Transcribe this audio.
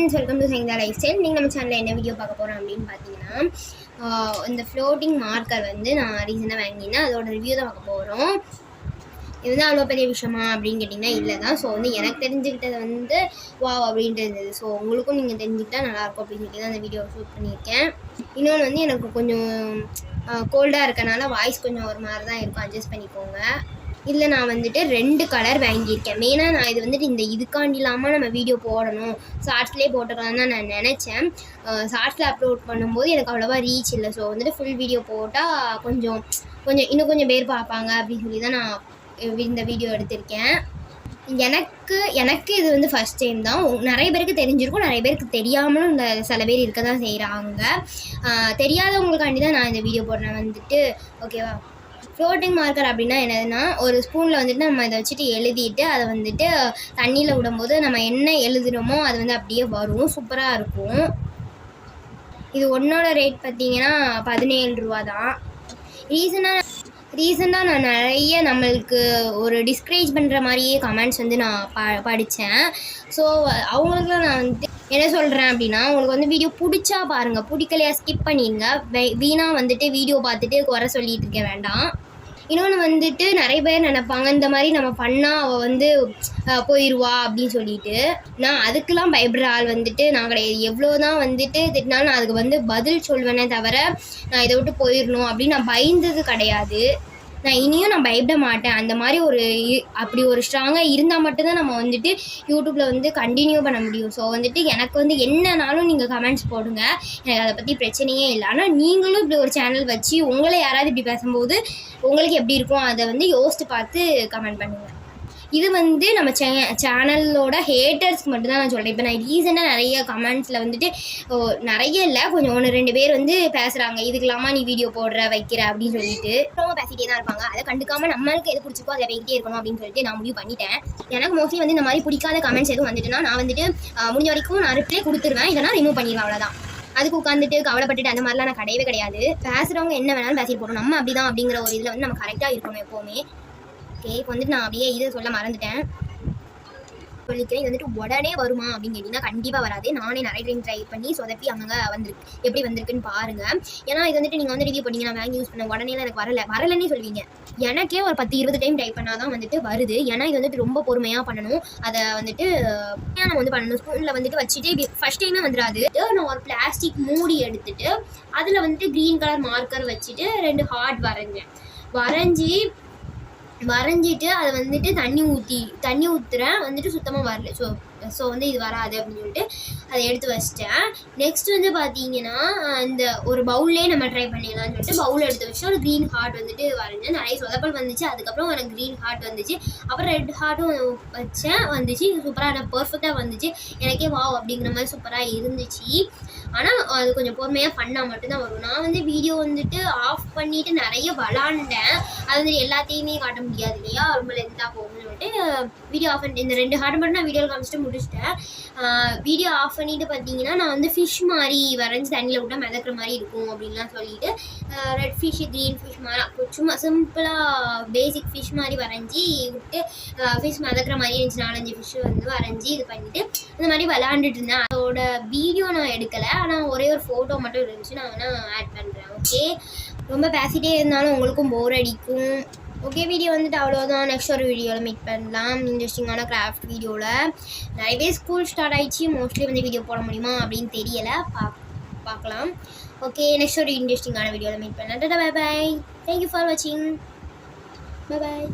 Friends, welcome to Saintha lifestyle. நீங்கள் நம்ம சேனலில் என்ன வீடியோ பார்க்க போகிறோம் அப்படின்னு பார்த்தீங்கன்னா, இந்த ஃப்ளோட்டிங் மார்க்கர் வந்து நான் ரீசெண்டாக வாங்கினேன். அதோட ரிவ்யூ தான் பார்க்க போகிறோம். இது வந்து அவ்வளோ பெரிய விஷயமா அப்படின்னு கேட்டிங்கன்னா இல்லை தான். ஸோ வந்து எனக்கு தெரிஞ்சுக்கிட்டது வந்து வாவ் அப்படின்ட்டு இருந்தது. ஸோ உங்களுக்கும் நீங்கள் தெரிஞ்சுக்கிட்டா நல்லாயிருக்கும் அப்படின்னு சொல்லி தான் அந்த வீடியோ ஷூட் பண்ணியிருக்கேன். இன்னொன்று வந்து எனக்கு கொஞ்சம் கோல்டாக இருக்கனால வாய்ஸ் கொஞ்சம் ஒரு மாதிரி தான் இருக்கும், அட்ஜஸ்ட் பண்ணிக்கோங்க. இதில் நான் வந்துட்டு 2 கலர் வாங்கியிருக்கேன். மெயினாக நான் இது வந்துட்டு இதுக்காண்டி இல்லாமல் நம்ம வீடியோ போடணும், ஷார்ட்ஸ்லேயே போட்டுக்கலாம் தான் நான் நினச்சேன். ஷார்ட்ஸில் அப்லோட் பண்ணும்போது எனக்கு அவ்வளோவா ரீச் இல்லை. ஸோ வந்துட்டு ஃபுல் வீடியோ போட்டால் கொஞ்சம் இன்னும் கொஞ்சம் பேர் பார்ப்பாங்க அப்படின்னு சொல்லி தான் நான் இந்த வீடியோ எடுத்திருக்கேன். எனக்கு இது வந்து ஃபஸ்ட் டைம் தான். நிறைய பேருக்கு தெரிஞ்சிருக்கும், நிறைய பேருக்கு தெரியாமலும் இந்த சில பேர் இருக்க தான் செய்கிறாங்க. தெரியாதவங்களுக்காண்டி தான் நான் இந்த வீடியோ போடுறேன் வந்துட்டு. ஓகேவா? ஃப்ளோட்டிங் மார்க்கர் அப்படின்னா என்னதுன்னா, ஒரு ஸ்பூனில் வந்துட்டு நம்ம இதை வச்சுட்டு எழுதிட்டு அதை வந்துட்டு தண்ணியில் விடும்போது நம்ம என்ன எழுதுகிறோமோ அது வந்து அப்படியே வரும். சூப்பராக இருக்கும். இது ஒன்றோட ரேட் பார்த்திங்கன்னா 17 ரூபா தான். ரீசெண்டாக நான் நிறைய நம்மளுக்கு ஒரு டிஸ்கரேஜ் பண்ணுற மாதிரியே கமெண்ட்ஸ் வந்து நான் படித்தேன். ஸோ அவங்களுக்குலாம் நான் வந்து என்ன சொல்கிறேன் அப்படின்னா, உங்களுக்கு வந்து வீடியோ பிடிச்சா பாருங்கள், பிடிக்கலையா ஸ்கிப் பண்ணிடுங்க. வீணாக வந்துட்டு வீடியோ பார்த்துட்டு குறை சொல்லிகிட்டு இருக்க வேண்டாம். இன்னொன்று வந்துட்டு நிறைய பேர் நினைப்பாங்க, இந்த மாதிரி நம்ம பண்ணால் அவள் வந்து போயிடுவா அப்படின்னு சொல்லிட்டு. நான் அதுக்கெலாம் பயப்படுற ஆள் வந்துட்டு நான் கிடையாது. எவ்வளோ தான் வந்துட்டு திட்டினாலும் நான் அதுக்கு வந்து பதில் சொல்வேனே தவிர நான் இதை விட்டு போயிடணும் அப்படின்னு நான் பயந்தது கிடையாது. நான் இனியும் நான் பயப்பட மாட்டேன். அந்த மாதிரி அப்படி ஒரு ஸ்ட்ராங்காக இருந்தால் மட்டும்தான் நம்ம வந்துட்டு யூடியூப்பில் வந்து கண்டினியூ பண்ண முடியும். ஸோ வந்துட்டு எனக்கு வந்து என்னன்னாலும் நீங்கள் கமெண்ட்ஸ் போடுங்க, எனக்கு அதை பற்றி பிரச்சனையே இல்லை. ஆனால் நீங்களும் இப்படி ஒரு சேனல் வச்சு உங்களை யாராவது இப்படி பேசும்போது உங்களுக்கு எப்படி இருக்கும் அதை வந்து யோசித்து பார்த்து கமெண்ட் பண்ணுங்கள். இது வந்து நம்ம சேனலோட ஹேட்டர்ஸ்க்கு மட்டும்தான் நான் சொல்கிறேன். இப்போ நான் ரீசெண்டாக நிறைய கமெண்ட்ஸில் வந்துட்டு நிறைய இல்லை, கொஞ்சம் 1-2 பேர் வந்து பேசுகிறாங்க, இதுக்கெல்லாமா நீ வீடியோ போடுற வைக்கிற அப்படின்னு சொல்லிட்டு ரொம்ப பேசிகிட்டே தான் இருப்பாங்க. அதை கண்டுக்காமல் நம்மளுக்கு எது பிடிச்சிக்கோ அதை வைக்கிட்டே இருக்கணும் அப்படின்னு சொல்லிட்டு நான் முடிவு பண்ணிட்டேன். எனக்கு மோஸ்ட்லி வந்து இந்த மாதிரி பிடிக்காத கமெண்ட்ஸ் எதுவும் வந்துட்டுனா நான் வந்துட்டு முடிஞ்ச வரைக்கும் நான் ரிப்ளை கொடுத்துருவேன், இல்லைனா ரிமூவ் பண்ணிடுவேன். அவ்வளோதான். அதுக்கு உட்காந்துட்டு கவலைப்பட்டுட்டு அந்த மாதிரிலாம் நான் கிடையவே கிடையாது. பேசுகிறவங்க என்ன வேணாலும் பேசிட்டு போகணும், நம்ம அப்படி தான் அப்படிங்கிற ஒரு இதில் வந்து நம்ம கரெக்டாக இருக்கணும் எப்போவுமே. ஓகே, இப்போ வந்துட்டு நான் அப்படியே இதை சொல்ல மறந்துட்டேன், சொல்லிக்கிறேன். இது வந்துட்டு உடனே வருமா அப்படின்னு கேட்டிங்கன்னா கண்டிப்பாக வராது. நானே நிறைய டைம் ட்ரை பண்ணி சொதப்பி அங்கங்கே வந்திருக்கு, எப்படி வந்திருக்குன்னு பாருங்கள். ஏன்னா இது வந்துட்டு நீங்கள் வந்து ரிவ்யூ பண்ணிங்க, நான் வாங்கி யூஸ் பண்ண உடனேலாம் எனக்கு வரலன்னே சொல்வீங்க. எனக்கே ஒரு 10-20 டைம் ட்ரை பண்ணால் தான் வந்துட்டு வருது. ஏன்னா இது வந்துட்டு ரொம்ப பொறுமையாக பண்ணணும். அதை வந்துட்டு நம்ம வந்து பண்ணணும். ஸ்பூனில் வந்துட்டு வச்சுட்டு ஃபஸ்ட் டைமே வந்துடாது. நான் ஒரு பிளாஸ்டிக் மூடி எடுத்துகிட்டு அதில் வந்துட்டு க்ரீன் கலர் மார்க்கர் வச்சுட்டு 2 ஹார்ட் வரைஞ்சிட்டு அதை வந்துட்டு தண்ணி ஊற்றுறேன், வந்துட்டு சுத்தமாக வரல. ஸோ வந்து இது வராது அப்படின்னு சொல்லிட்டு அதை எடுத்து வச்சிட்டேன். நெக்ஸ்ட் வந்து பார்த்தீங்கன்னா இந்த ஒரு பவுல்லே நம்ம ட்ரை பண்ணிடலாம்னு சொல்லிட்டு பவுல் எடுத்து வச்சு ஒரு க்ரீன் ஹார்ட் வந்துட்டு வரைஞ்சேன். நிறைய சொதப்பல் வந்துச்சு. அதுக்கப்புறம் ஒரு க்ரீன் ஹார்ட் வந்துச்சு, அப்புறம் ரெட் ஹார்ட்டும் வச்சேன், வந்துச்சு. சூப்பராக எனக்கு பர்ஃபெக்டாக வந்துச்சு. எனக்கே வாவ் அப்படிங்கிற மாதிரி சூப்பராக இருந்துச்சு. ஆனால் அது கொஞ்சம் பொறுமையாக பண்ணால் மட்டும்தான் வரும். நான் வந்து வீடியோ வந்துட்டு ஆஃப் பண்ணிவிட்டு நிறைய விளாண்டேன். அது வந்து எல்லாத்தையுமே காட்ட முடியாது இல்லையா, ரொம்ப லென்த்தாக போகும்னு சொல்லிட்டு வீடியோ ஆஃப் பண்ணிட்டு இந்த 2 ஹார்ட் மட்டும் நான் வீடியோவில் காமிச்சிட்டு முடிச்சிட்டேன். வீடியோ ஆஃப் பண்ணிவிட்டு பார்த்தீங்கன்னா நான் வந்து ஃபிஷ் மாதிரி வரைஞ்சி தண்ணியில் விட்டால் மிதக்கிற மாதிரி இருக்கும் அப்படின்லாம் சொல்லிட்டு ரெட் ஃபிஷ் க்ரீன் ஃபிஷ் மாதிரி சும்மா சிம்பிளாக பேசிக் ஃபிஷ் மாதிரி வரைஞ்சி விட்டு ஃபிஷ் மிதக்கிற மாதிரி இருந்துச்சு. 4-5 ஃபிஷ் வந்து வரைஞ்சி இது பண்ணிவிட்டு இந்த மாதிரி விளாண்டுட்டு இருந்தேன். அதோட வீடியோ நான் எடுக்கலை, ஆனால் ஒரே ஒரு ஃபோட்டோ மட்டும் இருந்துச்சு, நான் வேணால் ஆட் பண்ணுறேன். ஓகே, ரொம்ப பேசிகிட்டே இருந்தாலும் உங்களுக்கும் போர் அடிக்கும். ஓகே, வீடியோ வந்துட்டு அவ்வளோதான். நெக்ஸ்ட் ஒரு வீடியோவில் மீட் பண்ணலாம், இன்ட்ரெஸ்டிங்கான கிராஃப்ட் வீடியோவில். நிறைய பேர் ஸ்கூல் ஸ்டார்ட் ஆகிடுச்சு, மோஸ்ட்லி வந்து வீடியோ போட முடியுமா அப்படின்னு தெரியலை, பார்க்கலாம். ஓகே, நெக்ஸ்ட் ஒரு இன்ட்ரெஸ்டிங்கான வீடியோவில் மீட் பண்ணலாம். Tata, bye bye. Thank you for வாட்சிங். பை பாய்.